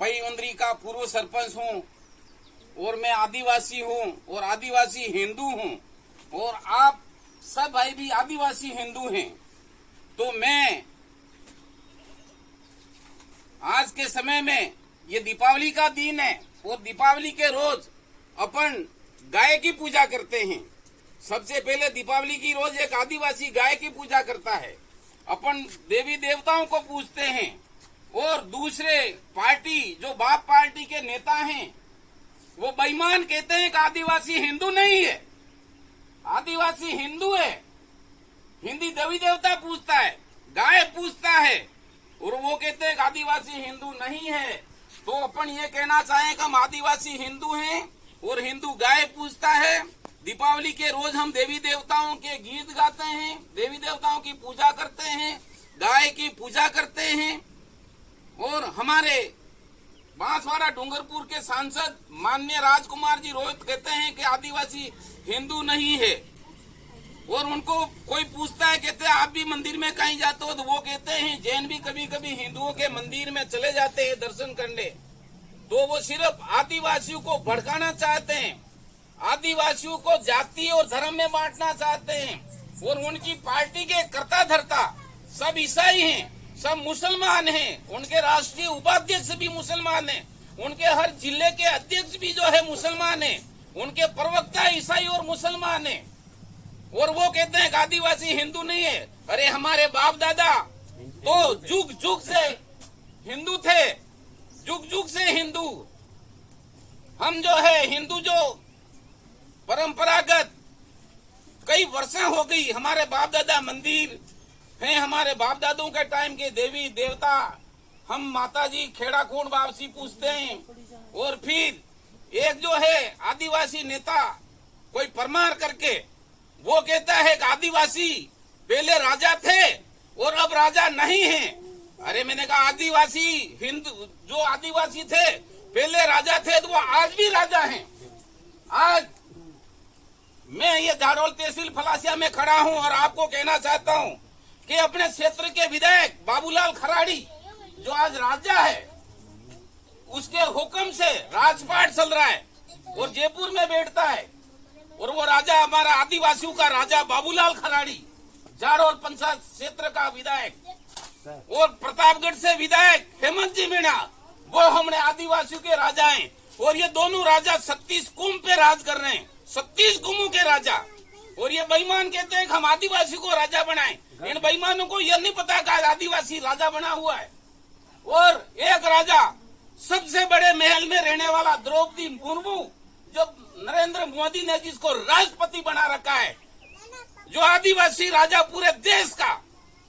पैवंद्री का पूर्व सरपंच हूँ और मैं आदिवासी हूँ और आदिवासी हिंदू हूँ और आप सब भाई भी आदिवासी हिंदू हैं। तो मैं आज के समय में ये दीपावली का दिन है और दीपावली के रोज अपन गाय की पूजा करते हैं। सबसे पहले दीपावली की रोज एक आदिवासी गाय की पूजा करता है। अपन देवी देवताओं को पूजते हैं और दूसरे पार्टी जो बाप पार्टी के नेता हैं वो बेईमान कहते हैं कि आदिवासी हिंदू नहीं है, आदिवासी हिंदू है। हिंदी देवी देवता पूजता है, गाय पूजता है और वो कहते हैं कि आदिवासी हिंदू नहीं है। तो अपन ये कहना चाहें कि हम आदिवासी हिंदू हैं और हिंदू गाय पूजता है। दीपावली के रोज हम देवी देवताओं के गीत गाते हैं, देवी देवताओं की पूजा करते हैं, गाय की पूजा करते हैं। और हमारे बांसवाड़ा डूंगरपुर के सांसद माननीय राजकुमार जी रोहित कहते हैं कि आदिवासी हिंदू नहीं है और उनको कोई पूछता है, कहते हैं आप भी मंदिर में कहीं जाते हो? तो वो कहते हैं जैन भी कभी कभी हिंदुओं के मंदिर में चले जाते हैं दर्शन करने। तो वो सिर्फ आदिवासियों को भड़काना चाहते हैं, आदिवासियों को जाति और धर्म में बांटना चाहते हैं। और उनकी पार्टी के कर्ता धर्ता सब ईसाई हैं, सब मुसलमान हैं, उनके राष्ट्रीय उपाध्यक्ष भी मुसलमान हैं, उनके हर जिले के अध्यक्ष भी जो है मुसलमान हैं, उनके प्रवक्ता ईसाई और मुसलमान हैं। और वो कहते हैं कि आदिवासी हिंदू नहीं है। अरे हमारे बाप दादा तो जुग जुग से हिंदू थे, जुग जुग से हिंदू। हम जो है हिंदू जो परंपरागत कई वर्षों हो गई, हमारे बाप दादा मंदिर हैं, हमारे बाप दादों के टाइम के देवी देवता। हम माता जी खेड़ा खून वापसी पूछते हैं। और फिर एक जो है आदिवासी नेता कोई परमार करके वो कहता है कि आदिवासी पहले राजा थे और अब राजा नहीं है। अरे मैंने कहा आदिवासी हिंदू जो आदिवासी थे पहले राजा थे तो वो आज भी राजा हैं। आज मैं ये झाड़ोल तहसील फलासिया में खड़ा हूं और आपको कहना चाहता हूं कि अपने क्षेत्र के विधायक बाबूलाल खराड़ी जो आज राजा है, उसके हुक्म से राजपाट चल रहा है और जयपुर में बैठता है। और वो राजा हमारा आदिवासियों का राजा बाबूलाल खराड़ी, झाड़ोल पंचायत क्षेत्र का विधायक। और प्रतापगढ़ से विधायक हेमंत जी मीणा, वो हमने आदिवासियों के राजा हैं। और ये दोनों राजा 36 कुंभ पे राज कर रहे हैं, 36 कुंभों के राजा। और ये बेईमान कहते हैं कि हम आदिवासी को राजा बनाएं। इन बेईमानों को यह नहीं पता कि आदिवासी राजा बना हुआ है। और एक राजा सबसे बड़े महल में रहने वाला द्रौपदी मुर्मू, जो नरेंद्र मोदी ने जिसको राष्ट्रपति बना रखा है, जो आदिवासी राजा पूरे देश का,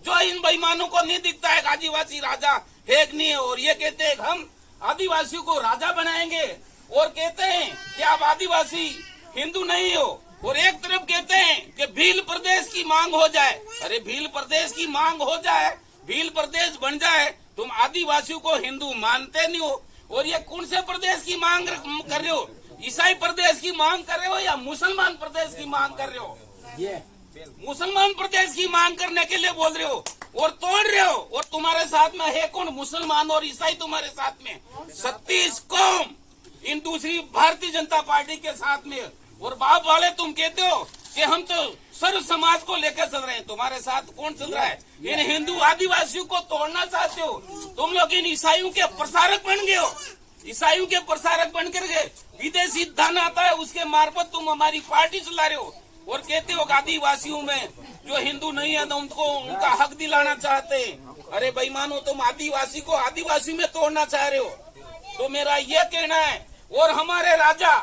जो इन बेईमानों को नहीं दिखता है आदिवासी राजा है कि नहीं है। और ये कहते हैं हम आदिवासियों को राजा बनाएंगे और कहते हैं कि आप आदिवासी हिंदू नहीं हो। और एक तरफ कहते हैं कि भील प्रदेश की मांग हो जाए। अरे भील प्रदेश की मांग हो जाए, भील प्रदेश बन जाए, तुम आदिवासियों को हिंदू मानते नहीं हो। और ये कौन से प्रदेश की मांग कर रहे हो? ईसाई प्रदेश की मांग कर रहे हो या मुसलमान प्रदेश की मांग कर रहे हो? मुसलमान प्रदेश की मांग करने के लिए बोल रहे हो और तोड़ रहे हो। और तुम्हारे साथ में है कौन? मुसलमान और ईसाई तुम्हारे साथ में 36 कौम इन दूसरी भारतीय जनता पार्टी के साथ में। और बाप वाले तुम कहते हो कि हम तो सर्व समाज को लेकर चल रहे हैं, तुम्हारे साथ कौन चल रहा है? इन हिंदू आदिवासियों को तोड़ना चाहते हो तुम लोग। इन ईसाइयों के प्रसारक बन गए हो, ईसाइयों के प्रसारक बनकर के विदेशी धन आता है उसके मार्फत तुम हमारी पार्टी चला रहे हो। और कहते हो आदिवासियों में जो हिंदू नहीं है तो उनको उनका हक दिलाना चाहते हैं। अरे बेईमानों, तुम आदिवासी को आदिवासी में तोड़ना चाह रहे हो। तो मेरा ये कहना है। और हमारे राजा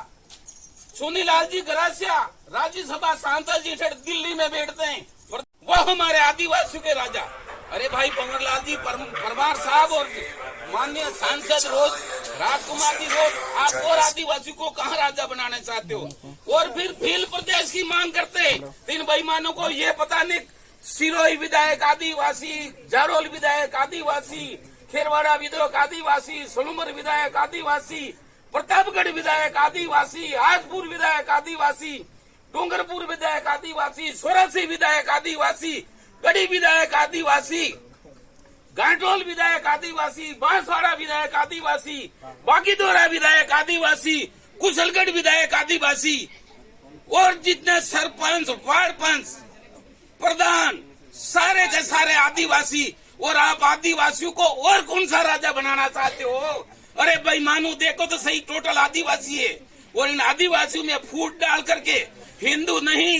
सुनीलाल जी गरासिया राज्यसभा सांसद जी दिल्ली में बैठते हैं, वो हमारे आदिवासियों के राजा। अरे भाई पंवरलाल जी परमार साहब और माननीय सांसद राजकुमार जी रोज, आप और आदिवासी को कहाँ राजा बनाना चाहते हो? और फिर भील प्रदेश की मांग करते हैं। इन बेईमानों को ये पता नहीं, सिरोही विधायक आदिवासी, झाड़ोल विधायक आदिवासी, खेरवाड़ा विधायक आदिवासी, सोलूमर विधायक आदिवासी, प्रतापगढ़ विधायक आदिवासी, हाजपुर विधायक आदिवासी, डूंगरपुर विधायक आदिवासी, सोरासी विधायक आदिवासी, गढ़ी विधायक आदिवासी, घाटोल विधायक आदिवासी, बांसवाड़ा विधायक आदिवासी, बागीदोरा विधायक आदिवासी, कुशलगढ़ विधायक आदिवासी और जितने सरपंच, वार्ड पंच, प्रधान सारे के सारे आदिवासी। और आप आदिवासियों को और कौन सा राजा बनाना चाहते हो? अरे भाई मानो देखो तो सही, टोटल आदिवासी है और इन आदिवासियों में फूट डाल करके हिंदू नहीं,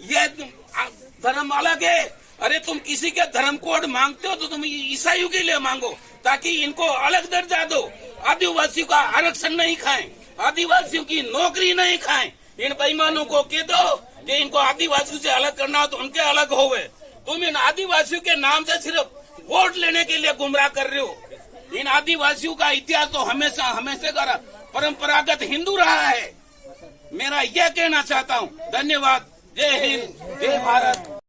ये धर्म अलग है। अरे तुम किसी के धर्म कोड मांगते हो तो तुम ईसाइयों के लिए मांगो, ताकि इनको अलग दर्जा दो। आदिवासियों का आरक्षण नहीं खाएं, आदिवासियों की नौकरी नहीं खाएं। इन बेईमानों को कह दो कि इनको आदिवासियों से अलग करना हो तो उनके अलग होवे। तुम इन आदिवासियों के नाम से सिर्फ वोट लेने के लिए गुमराह कर रहे हो। इन आदिवासियों का इतिहास तो हमेशा हमेशा का परंपरागत हिंदू रहा है। मेरा यह कहना चाहता हूँ। धन्यवाद। जय हिंद, जय भारत।